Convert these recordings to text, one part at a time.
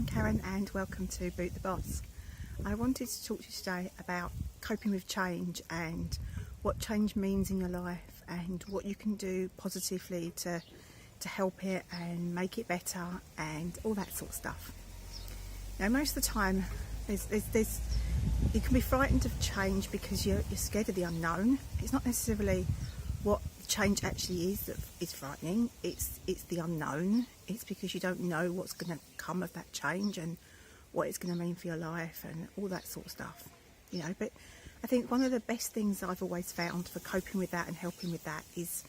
I'm Karen and welcome to Boot the Boss. I wanted to talk to you today about coping with change and what change means in your life and what you can do positively to help it and make it better and all that sort of stuff. Now, most of the time there's you can be frightened of change because you're scared of the unknown. It's not necessarily what change actually is that is frightening, it's the unknown. It's because you don't know what's going to come of that change and what it's going to mean for your life and all that sort of stuff, but I think one of the best things I've always found for coping with that and helping with that is,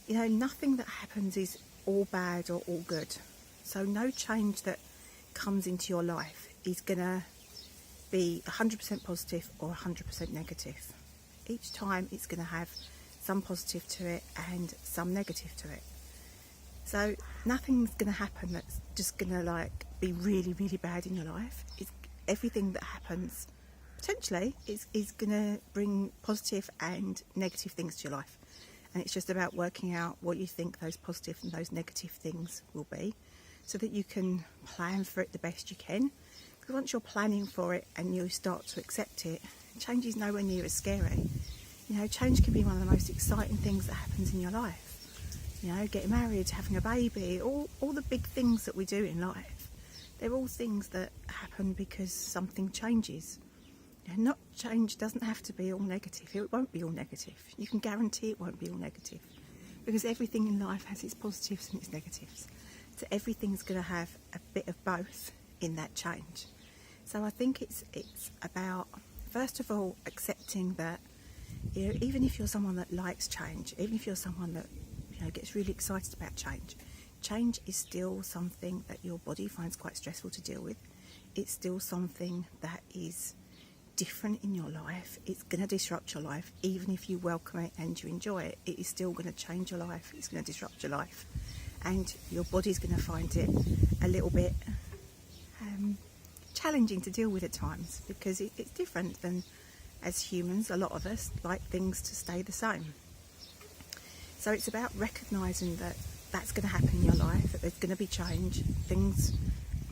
nothing that happens is all bad or all good. So no change that comes into your life is going to be 100% positive or 100% negative. Each time it's going to have some positive to it and some negative to it. So nothing's going to happen that's just going to be really, really bad in your life. Everything that happens potentially is going to bring positive and negative things to your life. And it's just about working out what you think those positive and those negative things will be so that you can plan for it the best you can. Because once you're planning for it and you start to accept it, change is nowhere near as scary. Change can be one of the most exciting things that happens in your life. Getting married, having a baby, all the big things that we do in life, they're all things that happen because something changes. Not change doesn't have to be all negative. It won't be all negative. You can guarantee it won't be all negative because everything in life has its positives and its negatives. So everything's going to have a bit of both in that change. So I think it's about, first of all, accepting that even if you're someone that likes change, even if you're someone that gets really excited about change is still something that your body finds quite stressful to deal with. It's still something that is different in your life. It's going to disrupt your life. Even if you welcome it and you enjoy it, it is still going to change your life. It's going to disrupt your life, and your body's going to find it a little bit challenging to deal with at times because it's different than, as humans, a lot of us like things to stay the same. So it's about recognising that that's going to happen in your life, that there's going to be change. Things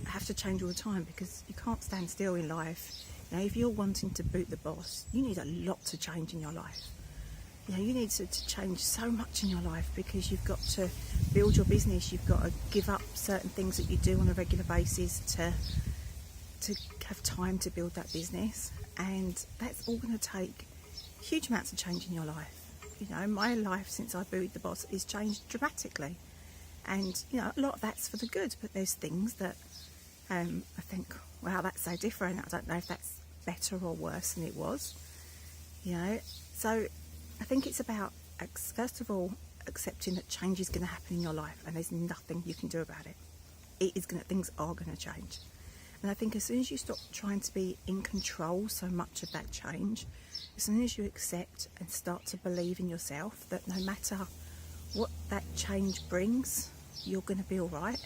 have to change all the time because you can't stand still in life. If you're wanting to boot the boss, you need a lot to change in your life. You need to change so much in your life because you've got to build your business. You've got to give up certain things that you do on a regular basis to have time to build that business. And that's all going to take huge amounts of change in your life. My life since I booted the boss is changed dramatically. And, a lot of that's for the good, but there's things that I think, wow, that's so different. I don't know if that's better or worse than it was. So I think it's about, first of all, accepting that change is going to happen in your life and there's nothing you can do about it. Things are going to change. And I think as soon as you stop trying to be in control so much of that change, as soon as you accept and start to believe in yourself that no matter what that change brings, you're going to be all right,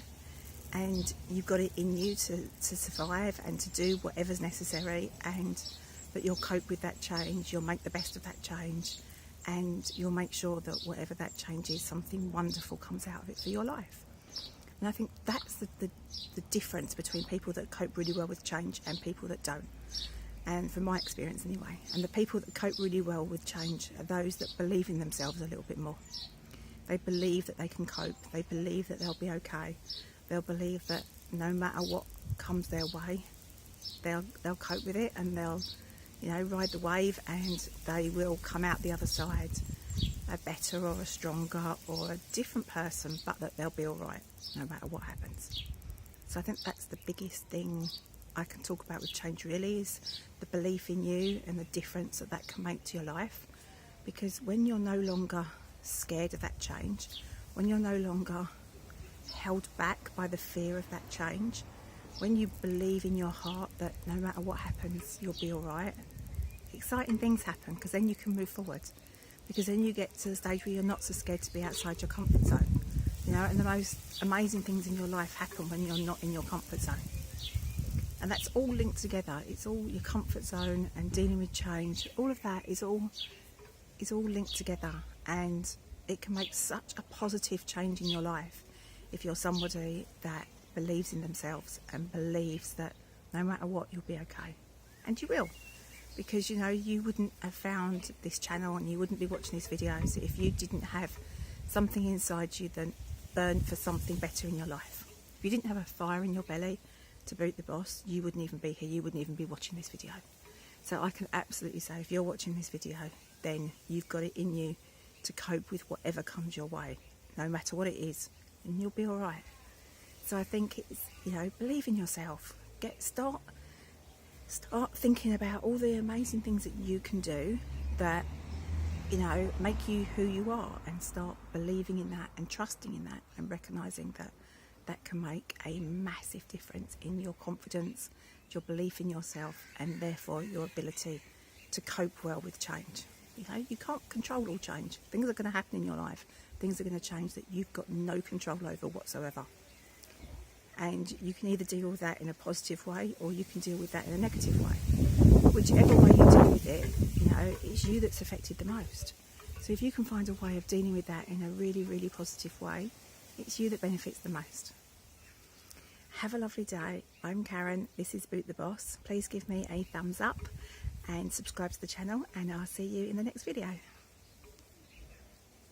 and you've got it in you to survive and to do whatever's necessary, and that you'll cope with that change, you'll make the best of that change, and you'll make sure that whatever that change is, something wonderful comes out of it for your life. And I think that's the difference between people that cope really well with change and people that don't. And from my experience anyway. And the people that cope really well with change are those that believe in themselves a little bit more. They believe that they can cope. They believe that they'll be okay. They'll believe that no matter what comes their way, they'll cope with it and they'll, ride the wave, and they will come out the other side a better or a stronger or a different person, but that they'll be all right no matter what happens. So I think that's the biggest thing I can talk about with change, really, is the belief in you and the difference that can make to your life. Because when you're no longer scared of that change, when you're no longer held back by the fear of that change, when you believe in your heart that no matter what happens, you'll be all right, exciting things happen, because then you can move forward. Because then you get to the stage where you're not so scared to be outside your comfort zone. And the most amazing things in your life happen when you're not in your comfort zone. And that's all linked together. It's all your comfort zone and dealing with change. All of that is all linked together, and it can make such a positive change in your life if you're somebody that believes in themselves and believes that no matter what, you'll be okay. And you will. Because, you know, you wouldn't have found this channel and you wouldn't be watching these videos if you didn't have something inside you that burned for something better in your life. If you didn't have a fire in your belly to boot the boss, you wouldn't even be here, you wouldn't even be watching this video. So I can absolutely say, if you're watching this video, then you've got it in you to cope with whatever comes your way, no matter what it is, and you'll be all right. So I think it's, you know, believe in yourself. Start thinking about all the amazing things that you can do that, you know, make you who you are, and start believing in that and trusting in that and recognising that that can make a massive difference in your confidence, your belief in yourself, and therefore your ability to cope well with change. You know, you can't control all change. Things are going to happen in your life. Things are going to change that you've got no control over whatsoever. And you can either deal with that in a positive way or you can deal with that in a negative way. Whichever way you deal with it, you know, it's you that's affected the most. So if you can find a way of dealing with that in a really, really positive way, it's you that benefits the most. Have a lovely day. I'm Karen. This is Boot the Boss. Please give me a thumbs up and subscribe to the channel, and I'll see you in the next video.